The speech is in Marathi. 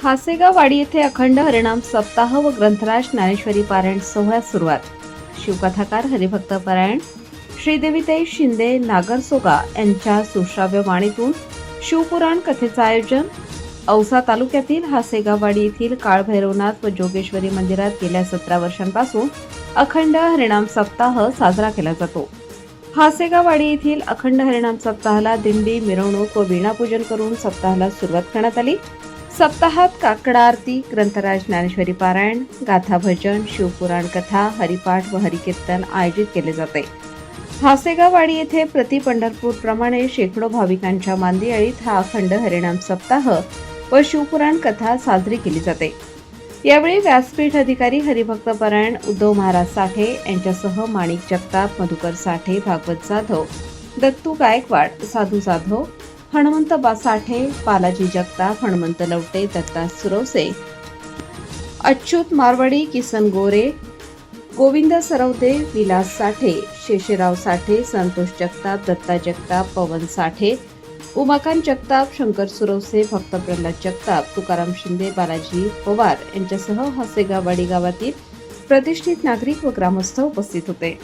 हासेगाववाडी येथे अखंड हरिनाम सप्ताह व ग्रंथराज ज्ञानेश्वरी पारायण सोहळ्यास सुरुवात. शिवकथाकार हरिभक्त पारायण श्रीदेवीताई शिंदे नागरसोगा यांच्या सुश्राव्य वाणीतून शिवपुराण कथेचं आयोजन. औसा तालुक्यातील हासेगाववाडी येथील काळभैरवनाथ व जोगेश्वरी मंदिरात गेल्या 17 वर्षांपासून अखंड हरिनाम सप्ताह साजरा केला जातो. हासेगाववाडी येथील अखंड हरिनाम सप्ताहाला दिंडी, मिरवणूक व वीणापूजन करून सप्ताहाला सुरुवात करण्यात आली. सप्ताहात काकडा आरती, ग्रंथराज ज्ञानेश्वरी पारायण, गाथा भजन, शिवपुराण कथा, हरिपाठ व हरिकीर्तन आयोजित केले जाते. हासेगाववाडी येथे प्रति पंढरपूर प्रमाणे शेकडो भाविकांच्या मांदियाळीत हा अखंड हरिनाम सप्ताह व शिवपुराण कथा साजरी केली जाते. यावेळी व्यासपीठ अधिकारी हरिभक्त पारायण उद्धव महाराज साठे यांच्यासह माणिक जगताप, मधुकर साठे, भागवत जाधव, दत्तू गायकवाड, साधू जाधव, हनुमंत साठे, बालाजी जगताप, हनुमंत लवटे, दत्ता सुरवसे, अच्युत मारवाडी, किसन गोरे, गोविंद सरवदे, विलास साठे, शेषराव साठे, संतोष जगताप, दत्ता जगताप, पवन साठे, उमाकांत जगताप, शंकर सुरवसे, भक्त प्रल्हाद जगताप, तुकाराम शिंदे, बालाजी पवार यांच्यासह हासेगाववाडी गावातील प्रतिष्ठित नागरिक व ग्रामस्थ उपस्थित होते.